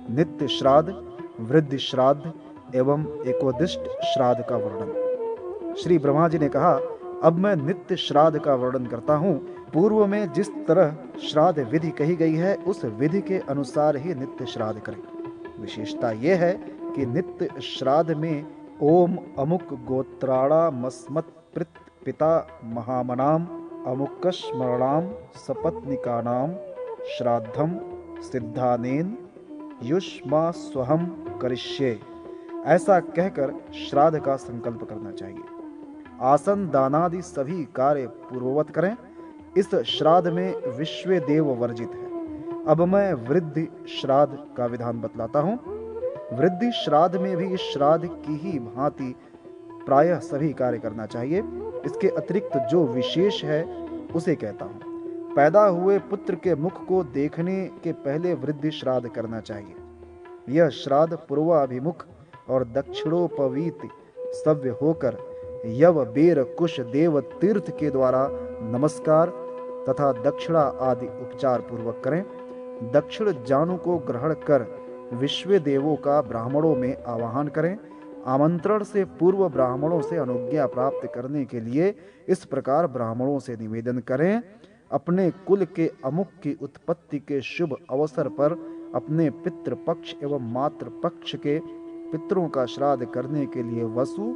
नित्य श्राद्ध, वृद्धि श्राद्ध एवं एकोदिष्ट श्राद्ध का वर्णन। श्री ब्रह्मा जी ने कहा, अब मैं नित्य श्राद्ध का वर्णन करता हूँ। पूर्व में जिस तरह श्राद्ध विधि कही गई है, उस विधि के अनुसार ही नित्य श्राद्ध करें। विशेषता यह है कि नित्य श्राद्ध में ओम अमुक गोत्राणामस्मत् पिता महामनाम अमुकस्मरणाम सपत्निकानाम श्राद्धम सिद्धानेन युष्मा स्वहम करिष्ये, ऐसा कहकर श्राद्ध का संकल्प करना चाहिए। आसन दानादि सभी कार्य पूर्ववत करें। इस श्राद्ध में विश्व देव वर्जित है। अब मैं वृद्धि श्राद्ध का विधान बतलाता हूँ। वृद्धि श्राद्ध में भी इस श्राद्ध की ही भांति प्रायः सभी कार्य करना चाहिए। इसके अतिरिक्त जो विशेष है उसे कहता हूँ। पैदा हुए पुत्र के मुख को देखने के पहले वृद्धि श्राद्ध करना चाहिए। यह श्राद्ध पूर्वाभिमुख और दक्षिणोपवीत सव्य होकर यव बेर कुश देव तीर्थ के द्वारा नमस्कार तथा दक्षिणा आदि उपचार पूर्वक करें। दक्षिण जानु को ग्रहण कर विश्व देवों का ब्राह्मणों में आवाहन करें। आमंत्रण से पूर्व ब्राह्मणों से अनुज्ञा प्राप्त करने के लिए इस प्रकार ब्राह्मणों से निवेदन करें, अपने कुल के अमुक की उत्पत्ति के शुभ अवसर पर अपने पितृ पक्ष एवं मातृ पक्ष के पितरों का श्राद्ध करने के लिए वसु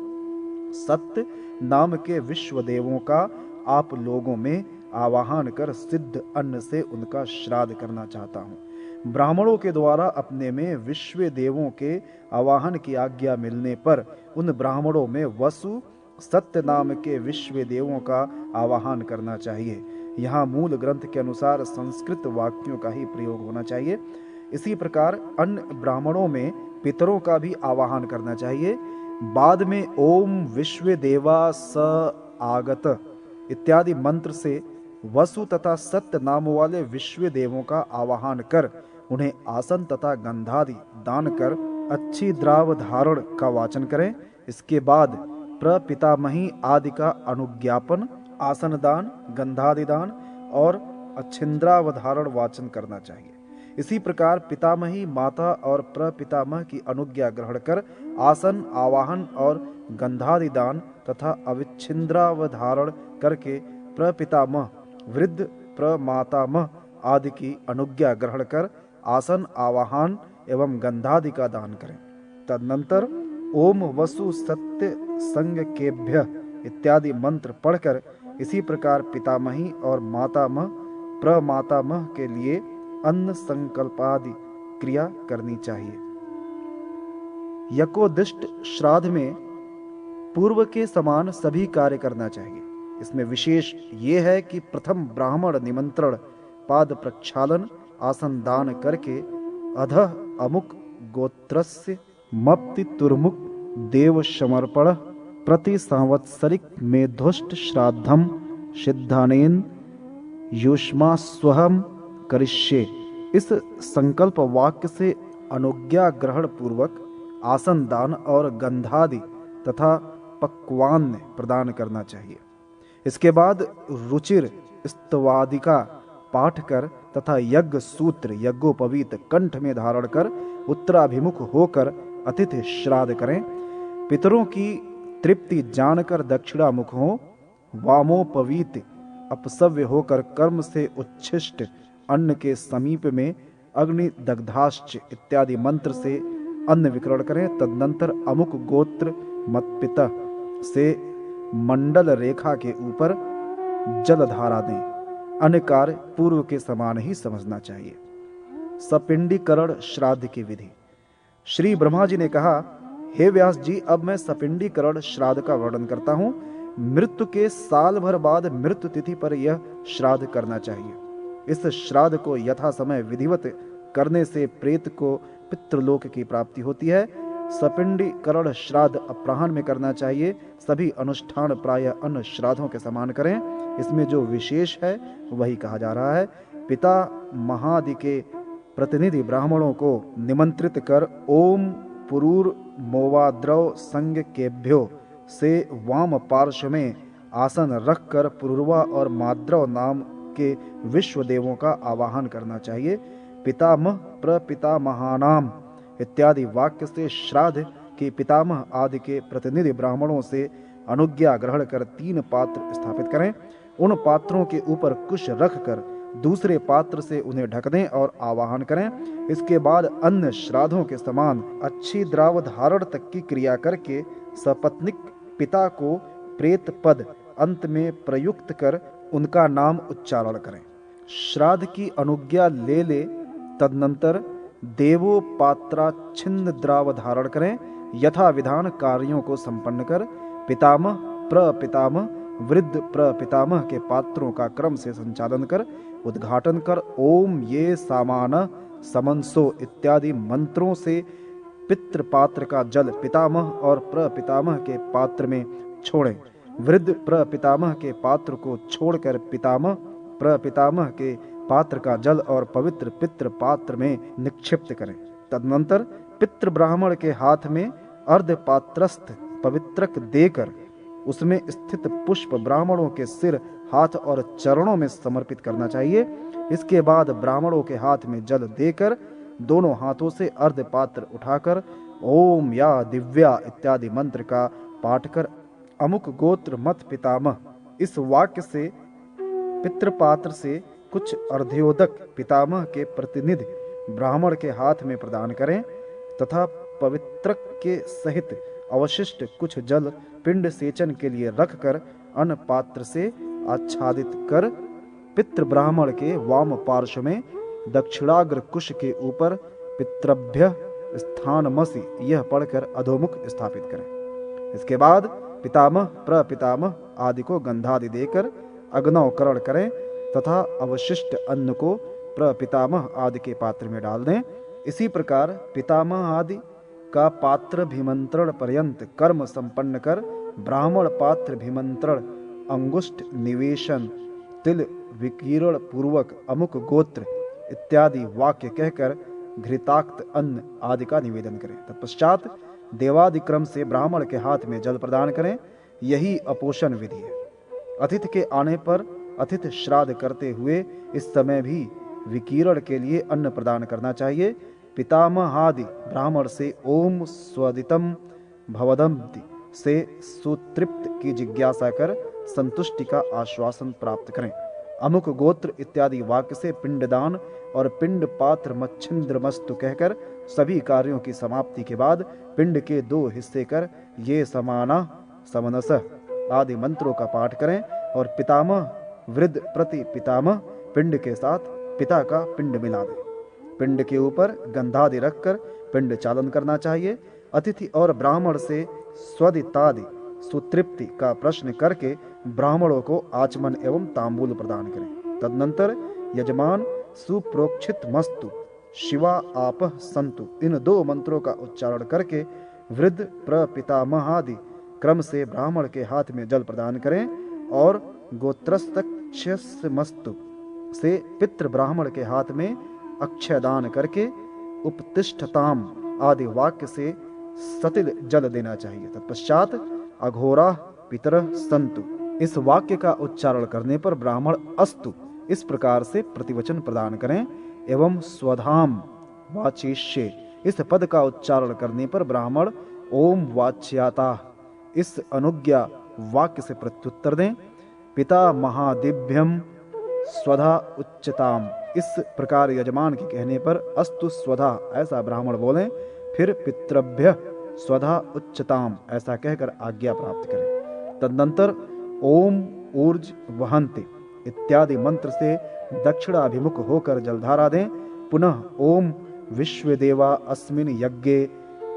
सत्य नाम के विश्व देवों का आप लोगों में आवाहन कर सिद्ध अन्न से उनका श्राद्ध करना चाहता हूँ। ब्राह्मणों के द्वारा अपने में विश्व देवों के आवाहन की आज्ञा मिलने पर उन ब्राह्मणों में वसु सत्य नाम के विश्व देवों का आवाहन करना चाहिए। यहाँ मूल ग्रंथ के अनुसार संस्कृत वाक्यों का ही प्रयोग होना चाहिए। इसी प्रकार अन्य ब्राह्मणों में पितरों का भी आवाहन करना चाहिए। बाद में ओम विश्व देवा स आगत इत्यादि मंत्र से वसु तथा सत्य नाम वाले विश्व देवों का आवाहन कर उन्हें आसन तथा गंधादि दान कर अच्छी द्राव धारण का वाचन करें। इसके बाद प्रपितामही आदि का अनुज्ञापन, आसन दान, गंधादि दान और अच्छिंद्रावधारण वाचन करना चाहिए। इसी प्रकार पितामही माता और प्रपितामह की अनुज्ञा ग्रहण कर आसन आवाहन और गंधादि दान तथा अविच्छिंद्रावधारण करके प्रपितामह वृद्ध प्रमातामह आदि की अनुज्ञा ग्रहण कर आसन आवाहन एवं गंधादि का दान करें। तदनंतर ओम वसु सत्य संग केभ्य इत्यादि मंत्र पढ़कर इसी प्रकार पितामही और मातामह प्रमातामह के लिए अन्न संकल्पादि क्रिया करनी चाहिए। यकोदिष्ट श्राद्ध में पूर्व के समान सभी कार्य करना चाहिए। इसमें विशेष ये है कि प्रथम ब्राह्मण निमंत्रण, पाद प्रक्षालन, आसन दान करके अधः अमुक गोत्रस्य मप्ति तुर्मुक देव समर्पण प्रति संवत्सरिक मेधोष्ट श्राद्धम सिद्धानेन युष्मा स्वहम करिष्ये। इस संकल्प वाक्य से अनुज्ञा ग्रहण पूर्वक आसन दान और गंधादि तथा पक्वान्न प्रदान करना चाहिए। इसके बाद रुचिर स्तवादिका पाठ कर तथा यज्ञ सूत्र यज्ञोपवीत कंठ में धारण कर उत्तराभिमुख होकर अतिथि श्राद्ध करें। पितरों की तृप्ति जानकर दक्षिणामुख हो, वामोपवीत अपसव्य होकर कर्म से उच्छिष्ट अन्न के समीप में अग्नि दग्धाश्च इत्यादि मंत्र से अन्न विकरण करें। तदनंतर अमुक गोत्र मतपिता से मंडल रेखा के ऊपर जल धारा दें। अन्य कार्य पूर्व के समान ही समझना चाहिए। सपिंडीकरण श्राद्ध की विधि। श्री ब्रह्मा जी ने कहा, हे व्यास जी, अब मैं सपिंडीकरण श्राद्ध का वर्णन करता हूँ। मृत्यु के साल भर बाद मृत्यु तिथि पर यह श्राद्ध करना चाहिए। इस श्राद्ध को यथा समय विधिवत करने से प्रेत को पितृलोक की प्राप्ति होती है। सपिंडीकरण श्राद्ध अपराह्न में करना चाहिए। सभी अनुष्ठान प्रायः अन्य श्राद्धों के समान करें। इसमें जो विशेष है वही कहा जा रहा है। पिता महादि के प्रतिनिधि ब्राह्मणों को निमंत्रित कर ओम पुरूर मोवाद्रव संग केभ्यो से वाम पार्श्व में आसन रखकर पुरुरवा और माद्रव नाम के विश्व देवों का आवाहन करना चाहिए। पितामह प्रपितामहानाम इत्यादि वाक्य से श्राद्ध के पितामह आदि के प्रतिनिधि ब्राह्मणों से अनुज्ञा ग्रहण कर 3 पात्र स्थापित करें। उन पात्रों के ऊपर कुश रख कर दूसरे पात्र से उन्हें ढक दें और आवाहन करें। इसके बाद अन्य श्राद्धों के समान अच्छी द्राव धारण तक की क्रिया करके सपत्निक पिता को प्रेत पद अंत में प्रयुक्त कर उनका नाम उच्चारण करें। श्राद्ध की अनुज्ञा ले तदनंतर देवो पात्राच्छिन्न द्राव धारण करें। यथा विधान कार्यों को संपन्न कर पितामह प्रपितामह वृद्ध प्रपितामह के पात्रों का क्रम से संचालन कर उद्घाटन कर ओम ये सामान समनसो इत्यादि मंत्रों से पितृपात्र का जल पितामह और प्रपितामह के पात्र में छोड़ें। वृद्ध प्रपितामह के पात्र को छोड़कर पितामह प्रपितामह के पात्र का जल और पवित्र पितृ पात्र में निक्षिप्त करें। तदनंतर पितृ ब्राह्मण के हाथ में अर्धपात्रस्थ पवित्रक देकर उसमें स्थित पुष्प ब्राह्मणों के सिर, हाथ और चरणों में समर्पित करना चाहिए। इसके बाद ब्राह्मणों के हाथ में जल देकर दोनों हाथों से अर्धपात्र उठाकर ओम या दिव्या इत्यादि मंत्र का पाठ कर अमुक गोत्र मत पितामह इस वाक्य से पितृपात्र से कुछ अर्ध्योदक पितामह के प्रतिनिधि ब्राह्मण के हाथ में प्रदान करें तथा पवित्रक के सहित अवशिष्ट कुछ जल पिंड सेचन के लिए रखकर अन्न पात्र से आच्छादित कर पितृ ब्राह्मण के वाम पार्श्व में दक्षिणाग्र कुश के ऊपर पितृभ्य स्थानमसि यह पढ़कर अधोमुख स्थापित करें। इसके बाद पितामह प्रपितामह आदि को गंधादि देकर अग्नौकरण करें तथा अवशिष्ट अन्न को प्रपितामह आदि के पात्र में डाल दें। इसी प्रकार पितामह आदि का पात्र भिमंत्रण पर्यंत कर्म संपन्न कर ब्राह्मण पात्र भिमंत्रण अंगुष्ठ निवेशन तिल विकीर्ण पूर्वक अमुक गोत्र इत्यादि वाक्य कहकर घृताक्त अन्न आदि का निवेदन करें। तत्पश्चात देवादि क्रम से ब्राह्मण के हाथ में जल प्रदान करें। यही अपोषण विधि है। अतिथि के आने पर अतिथि श्राद्ध करते हुए इस समय भी विकीर्ण के लिए अन्न प्रदान करना चाहिए। पितामह आदि ब्राह्मण से ओम स्वदितम भवदंति से सुतृप्त की जिज्ञासा कर संतुष्टि का आश्वासन प्राप्त करें। अमुक गोत्र इत्यादि वाक्य से पिंडदान और पिंड पात्र मच्छिंद्रमस्तु कहकर सभी कार्यों की समाप्ति के बाद पिंड के 2 हिस्से कर ये समाना समनसः आदि मंत्रों का पाठ करें और पितामह वृद्ध प्रति पितामह पिंड के साथ पिता का पिंड मिला दें। पिंड के ऊपर गंधादि रखकर पिंड चालन करना चाहिए। अतिथि और ब्राह्मण से स्वदितादि सुतृप्ति का प्रश्न करके ब्राह्मणों को आचमन एवं तांबूल प्रदान करें। तदनंतर यजमान सुप्रोक्षित मस्तु शिवा आपः संतु इन 2 मंत्रों का उच्चारण करके वृद्ध प्रपितामह आदि क्रम से ब्राह्मण के हाथ में जल प्रदान करें और गोत्रस्तक्षमस्तु से पितृ ब्राह्मण के हाथ में अक्षयदान करके उपतिष्ठताम आदि वाक्य से सतिल जल देना चाहिए। तत्पश्चात अघोरा पितर संतु इस वाक्य का उच्चारण करने पर ब्राह्मण अस्तु इस प्रकार से प्रतिवचन प्रदान करें एवं स्वधाम वाचिष्ये इस पद का उच्चारण करने पर ब्राह्मण ओम वाच्याता इस अनुज्ञा वाक्य से प्रत्युत्तर दें। पिता महादिभ्यम स्वधा उच्चताम इस प्रकार यजमान के कहने पर अस्तु स्वधा ऐसा ब्राह्मण बोलें। फिर पितृभ्य स्वधा उच्चताम ऐसा कहकर आज्ञा प्राप्त करें। तदनंतर ओम ऊर्ज वहन्ति इत्यादि मंत्र से दक्षिणाभिमुख होकर जलधारा दें। पुनः ओम विश्वदेवा अस्मिन् यज्ञे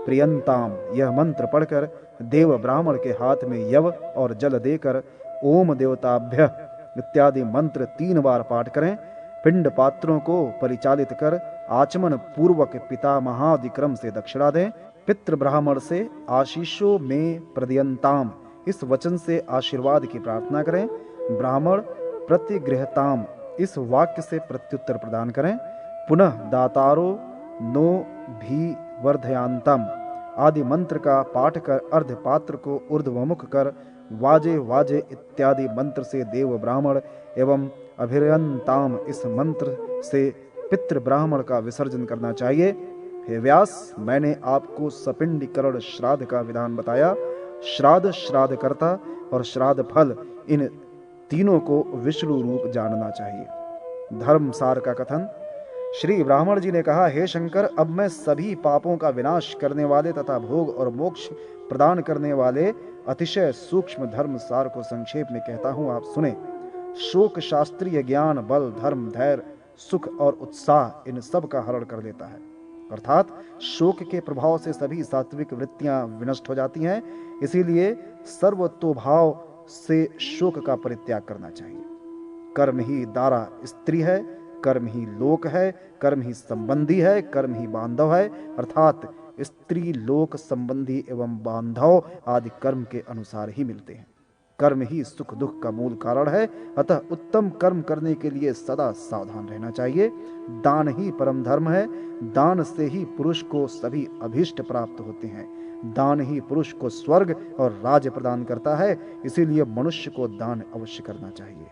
प्रियंताम यह मंत्र पढ़कर देव ब्राह्मण के हाथ में यव और जल देकर ओम देवताभ्य इत्यादि मंत्र 3 बार पाठ करें। पिंड पात्रों को परिचालित कर आचमन पूर्वक पिता महादिक्रम से दक्षिणा दें। पितृ ब्राह्मण से आशीषो में प्रदयंताम इस वचन से आशीर्वाद की प्रार्थना करें। ब्राह्मण प्रतिगृहताम इस वाक्य से प्रत्युत्तर प्रदान करें। पुनः दातारो नो भी वर्धयांतम आदि मंत्र का पाठ कर अर्धपात्र को ऊर्ध्वमुख कर वाजे वाजे इत्यादि मंत्र से देव ब्राह्मण एवं अभिरयंताम इस मंत्र से पितृ ब्राह्मण का विसर्जन करना चाहिए। हे व्यास, मैंने आपको सपिंडीकरण श्राद्ध का विधान बताया। श्राद्ध, श्राद्धकर्ता और श्राद्ध फल, इन तीनों को विष्णु रूप जानना चाहिए। धर्म सार का कथन। श्री ब्राह्मण जी ने कहा, हे शंकर, अब मैं सभी पापों का विनाश करने वाले तथा भोग और मोक्ष प्रदान करने वाले अतिशय सूक्ष्म धर्म सार को संक्षेप में कहता हूं, आप सुने। शोक शास्त्रीय ज्ञान, बल, धर्म, धैर्य, सुख और उत्साह, इन सब का हरण कर लेता है। अर्थात शोक के प्रभाव से सभी सात्विक वृत्तियां विनष्ट हो जाती हैं। इसीलिए सर्वतोभाव से शोक का परित्याग करना चाहिए। कर्म ही दारा स्त्री है, कर्म ही लोक है, कर्म ही संबंधी है, कर्म ही बांधव है। अर्थात स्त्री, लोक, संबंधी एवं बांधव आदि कर्म के अनुसार ही मिलते हैं। कर्म ही सुख दुख का मूल कारण है। अतः उत्तम कर्म करने के लिए सदा सावधान रहना चाहिए। दान ही परम धर्म है। दान से ही पुरुष को सभी अभीष्ट प्राप्त होते हैं। दान ही पुरुष को स्वर्ग और राज्य प्रदान करता है। इसीलिए मनुष्य को दान अवश्य करना चाहिए।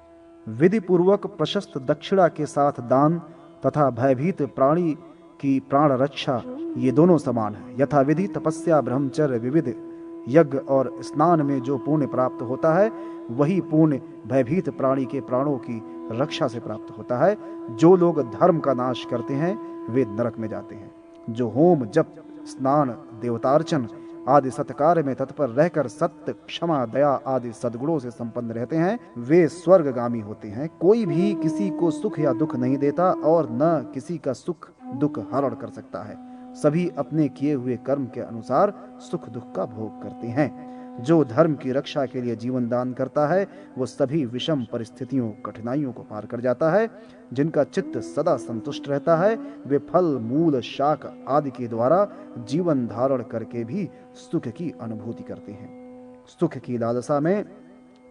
विधि पूर्वक प्रशस्त दक्षिणा के साथ दान तथा भयभीत प्राणी की प्राण रक्षा, ये दोनों समान है। यथा विधि तपस्या, ब्रह्मचर्य, विविध यज्ञ और स्नान में जो पुण्य प्राप्त होता है, वही पुण्य भयभीत प्राणी के प्राणों की रक्षा से प्राप्त होता है। जो लोग धर्म का नाश करते हैं वे नरक में जाते हैं। जो होम, जप, स्नान, देवतार्चन आदि सत्कार्य में तत्पर रहकर सत्य, क्षमा, दया आदि सद्गुणों से संपन्न रहते हैं, वे स्वर्गगामी होते हैं। कोई भी किसी को सुख या दुख नहीं देता और न किसी का सुख दुख हरण कर सकता है। सभी अपने किए हुए कर्म के अनुसार सुख दुख का भोग करते हैं। जो धर्म की रक्षा के लिए जीवन दान करता है, वो सभी विषम परिस्थितियों, कठिनाइयों को पार कर जाता है। जिनका चित्त सदा संतुष्ट रहता है, वे फल, मूल, शाक आदि के द्वारा जीवन धारण करके भी सुख की अनुभूति करते हैं। सुख की लालसा में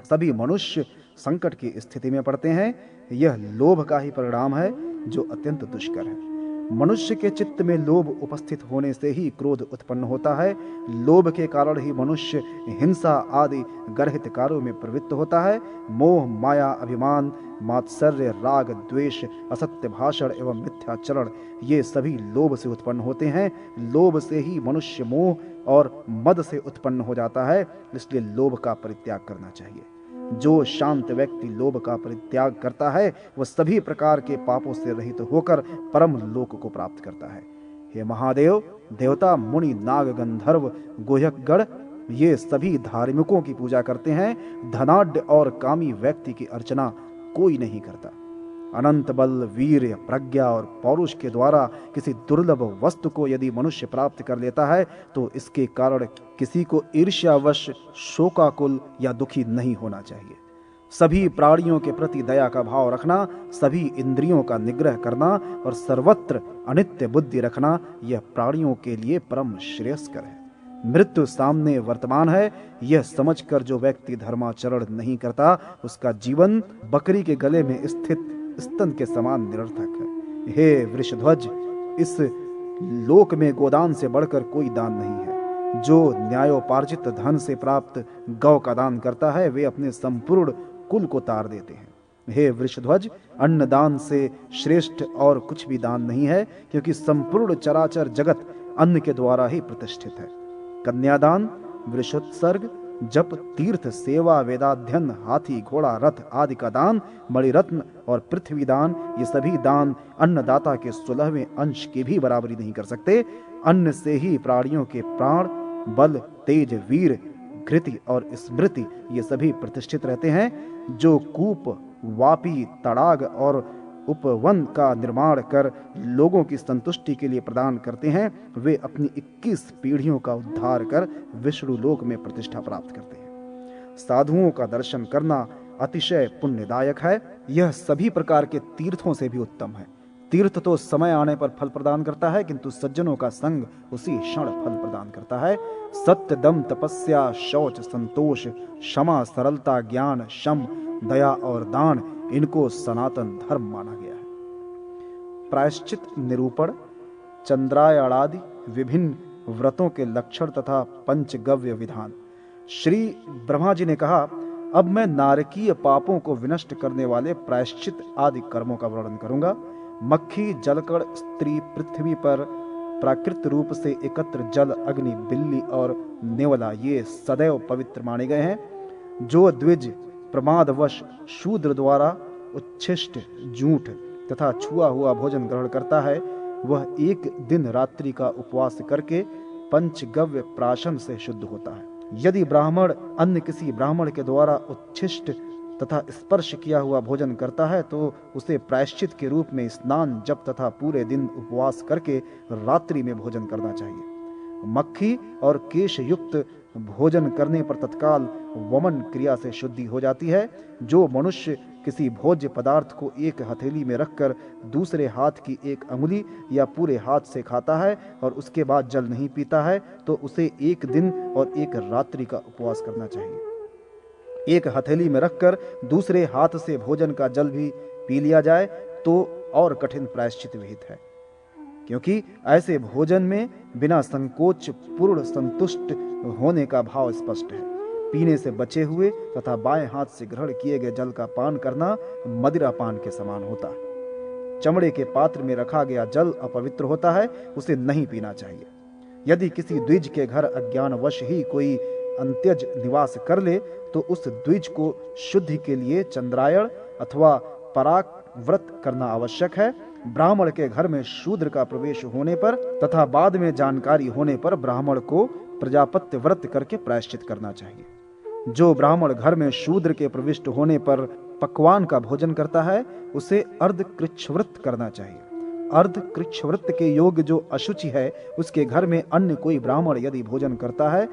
सभी मनुष्य संकट की स्थिति में पड़ते हैं। यह लोभ का ही परिणाम है, जो अत्यंत दुष्कर है। मनुष्य के चित्त में लोभ उपस्थित होने से ही क्रोध उत्पन्न होता है। लोभ के कारण ही मनुष्य हिंसा आदि गर्हित कार्यों में प्रवृत्त होता है। मोह, माया, अभिमान, मात्सर्य, राग, द्वेष, असत्य भाषण एवं मिथ्याचरण, ये सभी लोभ से उत्पन्न होते हैं। लोभ से ही मनुष्य मोह और मद से उत्पन्न हो जाता है। इसलिए लोभ का परित्याग करना चाहिए। जो शांत व्यक्ति लोभ का परित्याग करता है, वह सभी प्रकार के पापों से रहित होकर परम लोक को प्राप्त करता है। हे महादेव, देवता, मुनि, नाग, गंधर्व, गोयक गण, ये सभी धार्मिकों की पूजा करते हैं। धनाढ्य और कामी व्यक्ति की अर्चना कोई नहीं करता। अनंत बल, वीर्य, प्रज्ञा और पौरुष के द्वारा किसी दुर्लभ वस्तु को यदि मनुष्य प्राप्त कर लेता है, तो इसके कारण किसी को ईर्ष्यावश, शोकाकुल या दुखी नहीं होना चाहिए। सभी प्राणियों के प्रति दया का भाव रखना, सभी इंद्रियों का निग्रह करना और सर्वत्र अनित्य बुद्धि रखना, यह प्राणियों के लिए परम श्रेयस्कर है। मृत्यु सामने वर्तमान है, यह समझकर जो व्यक्ति धर्माचरण नहीं करता, उसका जीवन बकरी के गले में स्थित स्तन के समान निरर्थक है। हे वृषध्वज, इस लोक में गोदान से बढ़कर कोई दान नहीं है। जो न्यायोपार्जित धन से प्राप्त गौ का दान करता है, वे अपने संपूर्ण कुल को तार देते हैं। हे वृषध्वज, अन्नदान से श्रेष्ठ और कुछ भी दान नहीं है, क्योंकि संपूर्ण चराचर जगत अन्न के द्वारा ही प्रतिष्ठित है। कन्यादान, वृषोत्सर्ग, जप, तीर्थ सेवा, वेदाध्ययन, हाथी, घोड़ा, रथ आदि का दान, मणिरत्न और पृथ्वी दान, ये सभी दान अन्नदाता के 16वें अंश की भी बराबरी नहीं कर सकते। अन्न से ही प्राणियों के प्राण, बल, तेज, वीर, घृति और स्मृति, ये सभी प्रतिष्ठित रहते हैं। जो कूप, वापी, तड़ाग और उपवन का निर्माण कर लोगों की संतुष्टि के लिए प्रदान करते हैं, वे अपनी 21 पीढ़ियों का उद्धार कर विष्णु लोक में प्रतिष्ठा प्राप्त करते हैं। साधुओं का दर्शन करना अतिशय पुण्यदायक है। यह सभी प्रकार के तीर्थों से भी उत्तम है। तीर्थ तो समय आने पर फल प्रदान करता है, किंतु सज्जनों का संग उसी क्षण फल प्रदान करता है। सत्य, दम, तपस्या, शौच, संतोष, क्षमा, सरलता, ज्ञान, शम, दया और दान, इनको सनातन धर्म माना गया है। प्रायश्चित निरूपण, चंद्रायणादि विभिन्न व्रतों के लक्षण तथा पंचगव्य विधान। श्री ब्रह्मा जी ने कहा, अब मैं नारकीय पापों को विनष्ट करने वाले प्रायश्चित आदि कर्मों का वर्णन करूंगा। मक्खी, जलकण, स्त्री, पृथ्वी पर प्राकृत रूप से एकत्र जल, अग्नि, बिल्ली और नेवला ये सदैव पवित्र माने गए हैं। जो द्विज प्रमादवश शूद्र द्वारा उच्छिष्ट, जूठ तथा छुआ हुआ भोजन ग्रहण करता है, वह एक दिन रात्रि का उपवास करके पंचगव्य प्राशन से शुद्ध होता है। यदि ब्राह्मण अन्य किसी ब्राह्मण के द्वारा उच्छिष्ट तथा स्पर्श किया हुआ भोजन करता है तो उसे प्रायश्चित के रूप में स्नान, जप तथा पूरे दिन उपवास करके रात्रि में भोजन करना चाहिए। मक्खी और केश युक्त भोजन करने पर तत्काल वमन क्रिया से शुद्धि हो जाती है। जो मनुष्य किसी भोज्य पदार्थ को एक हथेली में रखकर दूसरे हाथ की एक अंगुली या पूरे हाथ से खाता है और उसके बाद जल नहीं पीता है तो उसे एक दिन और एक रात्रि का उपवास करना चाहिए। एक हथेली में रखकर दूसरे हाथ से भोजन का जल भी पी लिया जाए तो और कठिन प्रायश्चित विहित है, क्योंकि ऐसे भोजन में बिना संकोच पूर्ण संतुष्ट होने का भाव स्पष्ट है। पीने से बचे हुए तथा बाएं हाथ से ग्रहण किए गए जल का पान करना मदिरा पान के समान होता है। चमड़े के पात्र में रखा गया जल अपवित्र होता है, उसे नहीं पीना चाहिए। यदि किसी द्विज के घर अज्ञानवश ही कोई अंत्यज निवास कर ले तो उस द्विज को शुद्धि के लिए चंद्रायण अथवा पराक व्रत करना आवश्यक है। ब्राह्मण के घर में शूद्र का प्रवेश होने पर तथा बाद में जानकारी होने पर ब्राह्मण को प्रजापत्य व्रत करके प्रायश्चित करना चाहिए। जो ब्राह्मण घर में शूद्र के प्रविष्ट होने पर पकवान का भोजन करता है उसे अर्ध कृच्छ्रव्रत करना चाहिए। अर्ध कृच्छ्रव्रत के योग्य जो अशुचि है उसके घर में अन्य कोई ब्राह्मण यदि भोजन करता है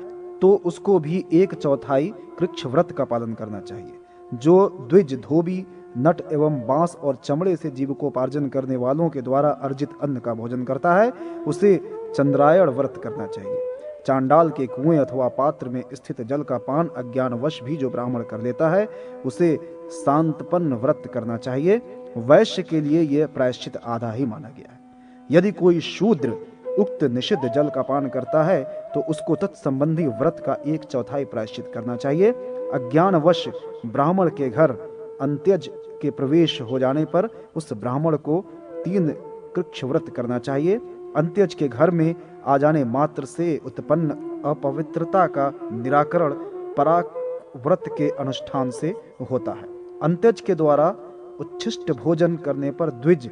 तो उसको भी 1/4 कृच्छ्रव्रत का पालन करना चाहिए। जो द्विज, धोबी, नट एवं बांस और चमड़े से जीविकोपार्जन करने वालों के द्वारा अर्जित अन्न का भोजन करता है उसे चंद्रायण व्रत करना चाहिए। चांडाल के कुएं अथवा पात्र में स्थित जल का पान अज्ञानवश भी जो ब्राह्मण कर लेता है उसे सांतपन्न व्रत करना चाहिए। वैश्य के लिए यह प्रायश्चित आधा ही माना गया है। यदि कोई शूद्र उक्त निषिद्ध जल का पान करता है तो उसको तत्संबंधी व्रत का 1/4 प्रायश्चित करना चाहिए। अज्ञानवश ब्राह्मण के घर अंत्यज के प्रवेश हो जाने पर उस ब्राह्मण को 3 कृच्छ्रव्रत करना चाहिए। अंत्यज के घर में आ जाने मात्र से उत्पन्न अपवित्रता का निराकरण पराक व्रत के अनुष्ठान से होता है। अंत्यज के द्वारा उच्छिष्ट भोजन करने पर द्विज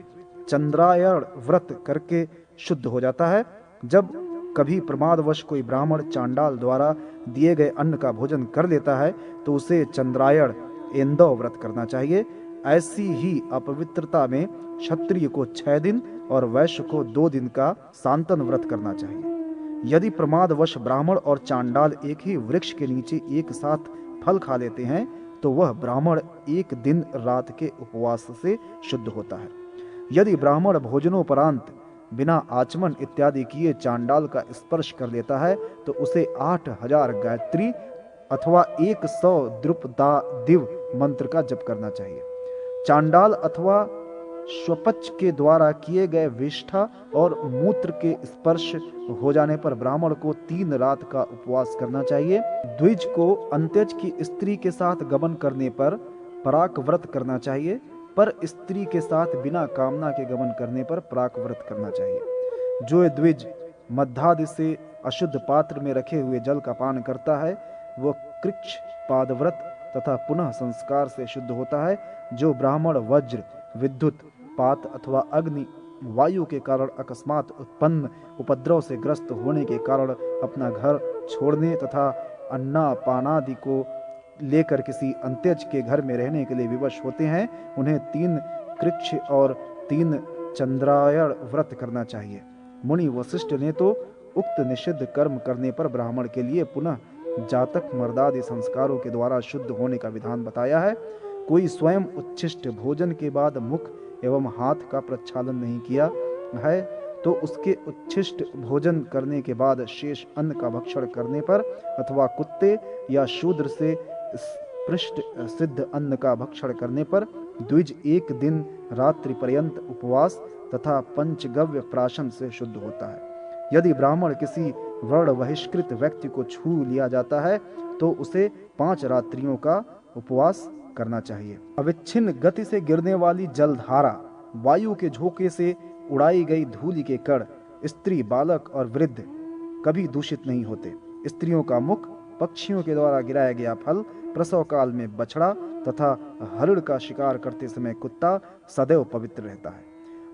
चंद्रायण व्रत करके शुद्ध हो जाता है। जब कभी प्रमादवश कोई ब्राह्मण चांडाल द्वारा दिए गए अन्न का भोजन कर लेता है तो उसे चंद्रायण एंदव व्रत करना चाहिए। ऐसी ही अपवित्रता में क्षत्रिय को 6 दिन और वैश्य को 2 दिन का सांतन व्रत करना चाहिए। यदि प्रमादवश ब्राह्मण और चांडाल एक ही वृक्ष के नीचे एक साथ फल खा लेते हैं तो वह ब्राह्मण 1 दिन रात के उपवास से शुद्ध होता है। यदि ब्राह्मण भोजनोपरांत बिना आचमन इत्यादि किए चांडाल का स्पर्श कर लेता है तो उसे 8000 गायत्री अथवा 100 द्रुपदादिव मंत्र का जप करना चाहिए। चांडाल अथवा स्वपच के द्वारा किए गए विष्ठा और मूत्र के स्पर्श हो जाने पर ब्राह्मण को 3 रात का उपवास करना चाहिए। द्विज को अंत्यज की स्त्री के साथ गमन करने पर पराक व्रत करना चाहिए, पर स्त्री के साथ बिना कामना के गमन करने पर पराक व्रत करना चाहिए। जो द्विज मध्यादि से अशुद्ध पात्र में रखे हुए जल का पान करता है वह कृच्छ पादव्रत तथा पुनः संस्कार से शुद्ध होता है। जो ब्राह्मण वज्र, विद्युत, पात अथवा अग्नि, वायु के कारण अकस्मात उत्पन्न उपद्रव से ग्रस्त होने के कारण अपना घर छोड़ने तथा अन्नापानादि को लेकर किसी अंत्यज के घर में रहने के लिए विवश होते हैं उन्हें 3 कृच्छ और 3 चंद्रायण व्रत करना चाहिए। मुनि वशिष्ठ ने तो उक्त निषिद्ध कर्म करने पर ब्राह्मण के लिए पुनः जातक मर्दादि संस्कारों के द्वारा शुद्ध होने का विधान बताया है। कोई स्वयं उच्छिष्ट भोजन के बाद मुख एवं हाथ का प्रक्षालन नहीं किया है तो उसके उच्छिष्ट भोजन करने के बाद शेष अन्न का भक्षण करने पर अथवा कुत्ते या शूद्र से पृष्ठ सिद्ध अन्न का भक्षण करने पर द्विज 1 दिन रात्रि पर्यंत उपवास तथा पंचगव्य प्राशन से शुद्ध होता है। यदि ब्राह्मण किसी वर्ण बहिष्कृत व्यक्ति को छू लिया जाता है तो उसे 5 रात्रियों का उपवास करना चाहिए। अविच्छिन्न गति से गिरने वाली जलधारा, वायु के झोंके से उड़ाई गई धूलि के कण, स्त्री, बालक और वृद्ध कभी दूषित नहीं होते। स्त्रियों का मुख, पक्षियों के द्वारा गिराया गया फल, प्रसव काल में बछड़ा तथा हरिण का शिकार करते समय कुत्ता सदैव पवित्र रहता है।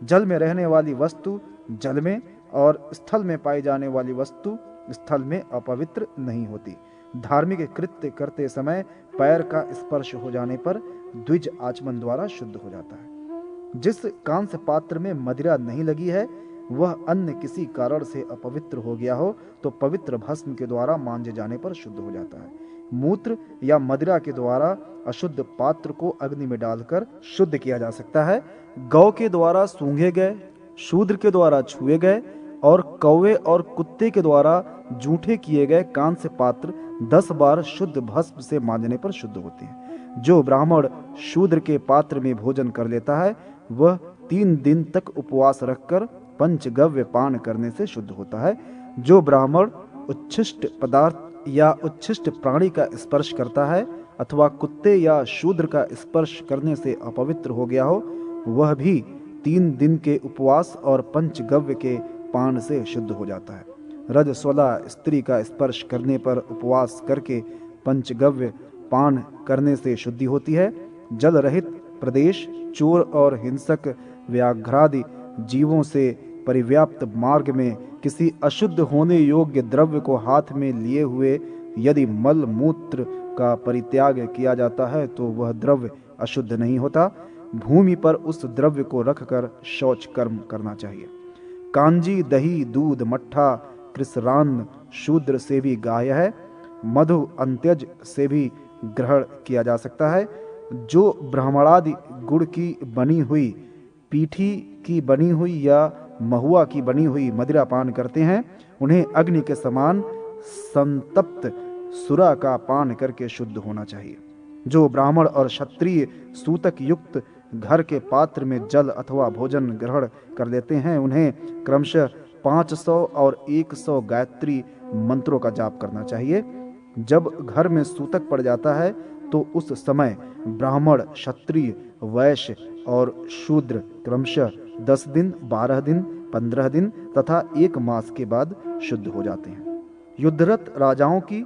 जल में रहने वाली वस्तु जल में और स्थल में पाई जाने वाली वस्तु स्थल में अपवित्र नहीं होती। धार्मिक कृत्य करते समय पैर का स्पर्श हो जाने पर द्विज आचमन द्वारा शुद्ध हो जाता है। जिस कांस्य पात्र में मदिरा नहीं लगी है वह अन्य किसी कारण से अपवित्र हो गया हो तो पवित्र भस्म के द्वारा मांजे जाने पर शुद्ध हो जाता है। मूत्र या मदिरा के द्वारा अशुद्ध पात्र को अग्नि में डालकर शुद्ध किया जा सकता है। गौ के द्वारा सूंघे गए, शूद्र के द्वारा छुए गए और कौवे और कुत्ते के द्वारा जूठे किए गए कांस्य पात्र 10 बार शुद्ध भस्म से मांजने पर शुद्ध होते हैं। जो ब्राह्मण शूद्र के पात्र में भोजन कर लेता है वह 3 दिन तक उपवास रखकर पंचगव्य पान करने से शुद्ध होता है। जो ब्राह्मण उच्छिष्ट पदार्थ या उच्छिष्ट प्राणी का स्पर्श करता है अथवा कुत्ते या शूद्र का स्पर्श करने से अपवित्र हो गया हो वह भी 3 दिन के उपवास और पंचगव्य के पान से शुद्ध हो जाता है। रजस्वला स्त्री का स्पर्श करने पर उपवास करके पंचगव्य पान करने से शुद्धि होती है। जल रहित प्रदेश, चोर और हिंसक व्याघ्रादि जीवों से परिव्याप्त मार्ग में किसी अशुद्ध होने योग्य द्रव्य को हाथ में लिए हुए यदि मल मूत्र का परित्याग किया जाता है तो वह द्रव्य अशुद्ध नहीं होता। भूमि पर उस द्रव्य को रखकर शौच कर्म करना चाहिए। कांजी, दही, दूध, मट्ठा, कृसरान्न शूद्र से भी गाय है। मधु अंत्यज से भी ग्रहण किया जा सकता है। जो ब्राह्मणादि गुड़ की बनी हुई, पीठी की बनी हुई या महुआ की बनी हुई मदिरा पान करते हैं उन्हें अग्नि के समान संतप्त सुरा का पान करके शुद्ध होना चाहिए। जो ब्राह्मण और क्षत्रिय सूतक युक्त घर के पात्र में जल अथवा भोजन ग्रहण कर लेते हैं उन्हें क्रमशः 500 और 100 गायत्री मंत्रों का जाप करना चाहिए। जब घर में सूतक पड़ जाता है तो उस समय ब्राह्मण, क्षत्रिय, वैश्य और शूद्र क्रमशः 10 दिन, 12 दिन, 15 दिन तथा 1 मास के बाद शुद्ध हो जाते हैं। युद्धरत राजाओं की,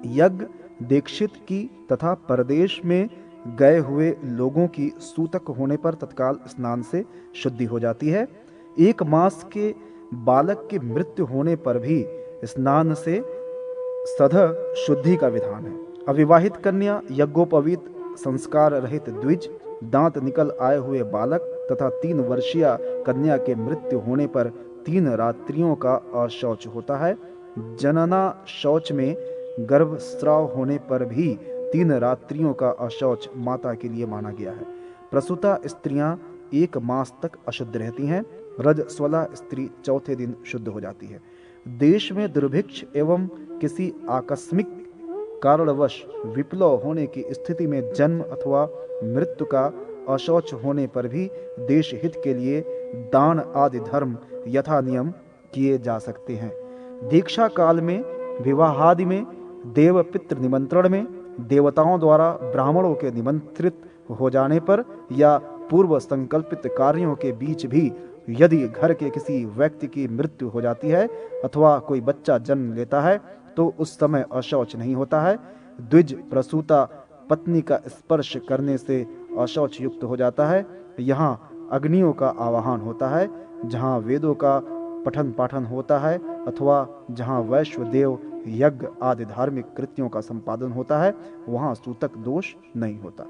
यज्ञ दीक्षित की तथा परदेश में गए हुए लोगों की सूतक होने पर तत्काल स्नान से शुद्धि हो जाती है। 1 मास के बालक की मृत्यु होने पर भी स्नान से सधः शुद्धि का विधान है। अविवाहित कन्या, यज्ञोपवीत संस्कार रहित द्विज, दांत निकल आए हुए बालक तथा 3 वर्षीय कन्या के मृत्यु होने पर 3 रात्रियों का अशौच होता है। जनना शौच में गर्भस्राव होने पर भी 3 रात्रियों का अशौच माता के लिए माना गया है। प्रसूता स्त्रियां 1 मास तक अशुद्ध रहती हैं। रजस्वला स्त्री 4थे दिन शुद्ध हो जाती है। देश में दुर्भिक्ष एवं किसी आकस्मिक कारणवश विप्लव होने की स्थिति में जन्म अथवा मृत्यु का अशौच होने पर भी देश हित के लिए दान आदि धर्म यथा नियम किए जा सकते हैं। दीक्षा काल में, विवाहादि में, देव पितृ निमंत्रण में, देवताओं द्वारा ब्राह्मणों के निमंत्रित हो जाने पर या पूर्व संकल्पित कार्यों के बीच भी यदि घर के किसी व्यक्ति की मृत्यु हो जाती है अथवा कोई बच्चा जन्म लेता है तो उस समय अशौच नहीं होता है। द्विज प्रसूता पत्नी का स्पर्श करने से अशौच युक्त हो जाता है। यहाँ अग्नियों का आवाहन होता है, जहाँ वेदों का पठन पाठन होता है अथवा जहाँ वैश्व देव यज्ञ आदि धार्मिक कृत्यों का संपादन होता है वहाँ सूतक दोष नहीं होता।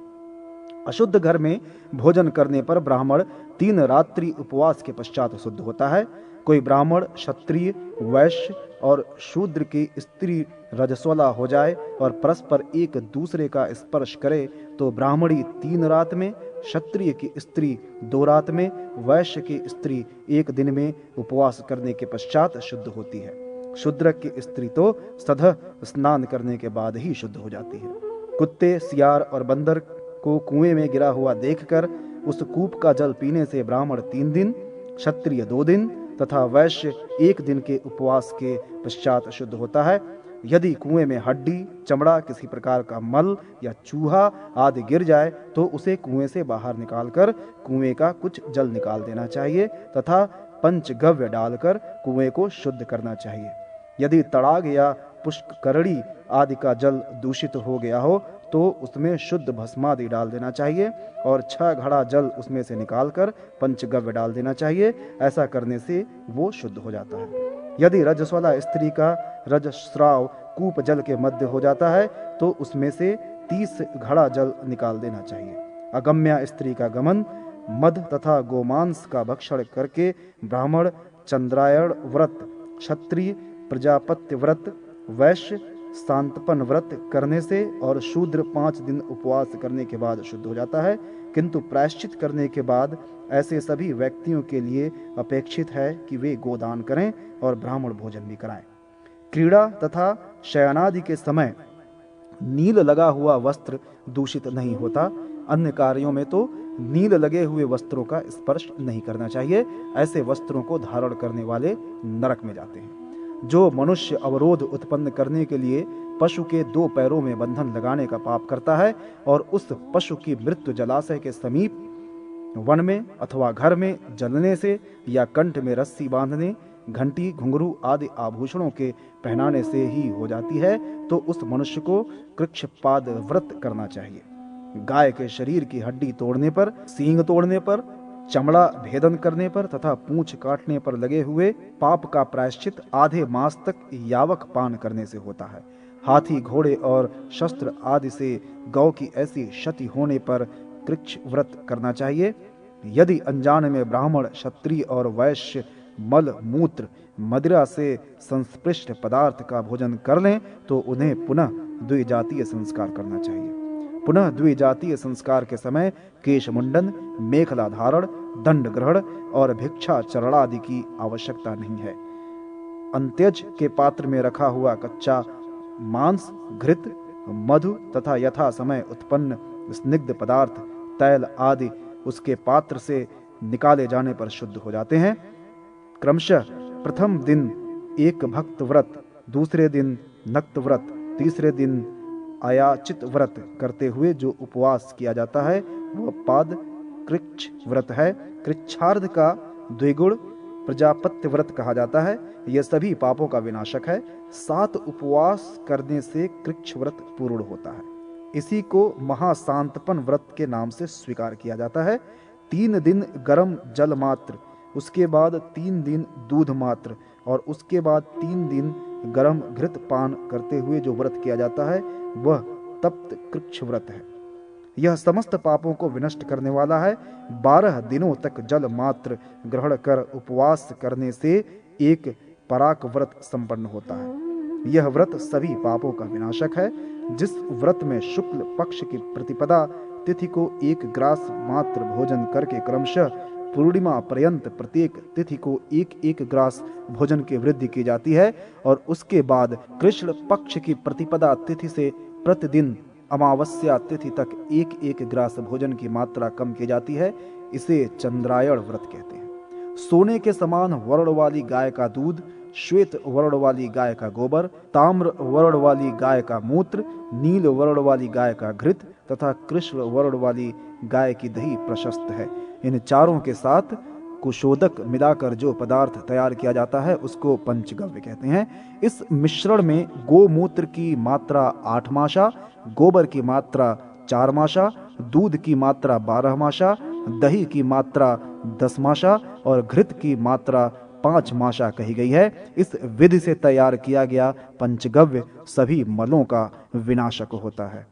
अशुद्ध घर में भोजन करने पर ब्राह्मण 3 रात्रि उपवास के पश्चात शुद्ध होता है। कोई ब्राह्मण, क्षत्रिय, वैश्य और शूद्र की स्त्री रजस्वला हो जाए और परस्पर एक दूसरे का स्पर्श करे तो ब्राह्मणी 3 रात में, क्षत्रिय की स्त्री 2 रात में, वैश्य की स्त्री 1 दिन में उपवास करने के पश्चात शुद्ध होती है। शूद्रक की स्त्री तो सधः स्नान करने के बाद ही शुद्ध हो जाती है। कुत्ते, सियार और बंदर को कुएं में गिरा हुआ देखकर उस कूप का जल पीने से ब्राह्मण 3 दिन, क्षत्रिय 2 दिन तथा वैश्य 1 दिन के उपवास के पश्चात शुद्ध होता है। यदि कुएं में हड्डी, चमड़ा, किसी प्रकार का मल या चूहा आदि गिर जाए तो उसे कुएं से बाहर निकालकर कुएं का कुछ जल निकाल देना चाहिए तथा पंचगव्य डालकर कुएं को शुद्ध करना चाहिए। यदि तड़ाग या पुष्करणी आदि का जल दूषित हो गया हो तो उसमें शुद्ध भस्मादि डाल देना चाहिए और 6 घड़ा जल उसमें से निकालकर पंचगव्य डाल देना चाहिए। ऐसा करने से वो शुद्ध हो जाता है। यदि रजस्वला स्त्री का रजस्राव कूप जल के मध्य हो जाता है तो उसमें से 30 घड़ा जल निकाल देना चाहिए। अगम्या स्त्री का गमन, मद तथा गोमांस का भक्षण करके ब्राह्मण चंद्रायण व्रत, क्षत्रिय प्रजापत्य व्रत, वैश्य सांतपन व्रत करने से और शूद्र 5 दिन उपवास करने के बाद शुद्ध हो जाता है। किंतु प्रायश्चित करने के बाद ऐसे सभी व्यक्तियों के लिए अपेक्षित है कि वे गोदान करें और ब्राह्मण भोजन भी कराएं। क्रीड़ा तथा शयनादि के समय नील लगा हुआ वस्त्र दूषित नहीं होता। अन्य कार्यों में तो नील लगे हुए वस्त्रों का स्पर्श नहीं करना चाहिए। ऐसे वस्त्रों को धारण करने वाले नरक में जाते हैं। जो मनुष्य अवरोध उत्पन्न करने के लिए पशु के 2 पैरों में बंधन लगाने का पाप करता है और उस पशु की मृत्यु जलाशय के समीप, वन में अथवा घर में जलने से या कंठ में रस्सी बांधने, घंटी, घुंघरू आदि आभूषणों के पहनाने से ही हो जाती है, तो उस मनुष्य को कृच्छपाद व्रत करना चाहिए। गाय के शरीर की हड्डी तोड़ने पर, सींग तोड़ने पर, चमड़ा भेदन करने पर तथा पूंछ काटने पर लगे हुए पाप का प्रायश्चित आधे मास तक यावक पान करने से होता है। हाथी, घोड़े और शस्त्र आदि से गौ की ऐसी क्षति होने पर कृच्छ व्रत करना चाहिए। यदि अनजान में ब्राह्मण, क्षत्रिय और वैश्य मल, मूत्र, मदिरा से संस्पृष्ट पदार्थ का भोजन कर लें तो उन्हें पुनः द्विजातीय संस्कार करना चाहिए। पुनः द्विजातीय संस्कार के समय केश मुंडन, मेखला धारण, दंड ग्रहण और भिक्षा चरणादि की आवश्यकता नहीं है। अंत्यज के पात्र में रखा हुआ कच्चा मांस, घृत, मधु तथा यथा समय उत्पन्न स्निग्ध पदार्थ, तैल आदि उसके पात्र से निकाले जाने पर शुद्ध हो जाते हैं। क्रमशः प्रथम दिन एक भक्त व्रत, दूसरे दिन नक्त व्रत, तीसरे दिन अयाचित व्रत करते हुए जो उपवास किया जाता है वह पाद कृच्छ व्रत है। कृच्छार्ध का द्विगुण प्रजापत्य व्रत कहा जाता है। यह सभी पापों का विनाशक है। 7 उपवास करने से कृच्छ व्रत पूर्ण होता है। इसी को महाशांतपन व्रत के नाम से स्वीकार किया जाता है। 3 दिन गर्म जल मात्र, उसके बाद 3 दिन दूध मात्र और उसके बाद 3 दिन गर्म घृत पान करते हुए जो व्रत किया जाता है वह तप्त कृच्छ व्रत है। यह समस्त पापों को विनष्ट करने वाला है। 12 दिनों तक जल मात्र ग्रहण कर उपवास करने से एक पराक व्रत संपन्न होता है। यह व्रत सभी पापों का विनाशक है। जिस व्रत में शुक्ल पक्ष की प्रतिपदा तिथि को 1 ग्रास मात्र भोजन करके क्रमशः पूर्णिमा पर्यंत प्रत्येक तिथि को 1-1 ग्रास भोजन की वृद्धि की जाती है और उसके बाद कृष्ण पक्ष की प्रतिपदा तिथि से प्रतिदिन अमावस्या तिथि तक 1-1 ग्रास भोजन की मात्रा कम की जाती है, इसे चंद्रायण व्रत कहते हैं। सोने के समान वर्ण वाली गाय का दूध, श्वेत वर्ण वाली गाय का गोबर, ताम्र वर्ण वाली गाय का मूत्र, नील वर्ण वाली गाय का घृत तथा कृष्ण वर्ण वाली गाय की दही प्रशस्त है। इन चारों के साथ कुशोदक मिलाकर जो पदार्थ तैयार किया जाता है उसको पंचगव्य कहते हैं। इस मिश्रण में गोमूत्र की मात्रा 8 माशा, गोबर की मात्रा 4 माशा, दूध की मात्रा 12 माशा, दही की मात्रा 10 माशा और घृत की मात्रा 5 माशा कही गई है। इस विधि से तैयार किया गया पंचगव्य सभी मलों का विनाशक होता है।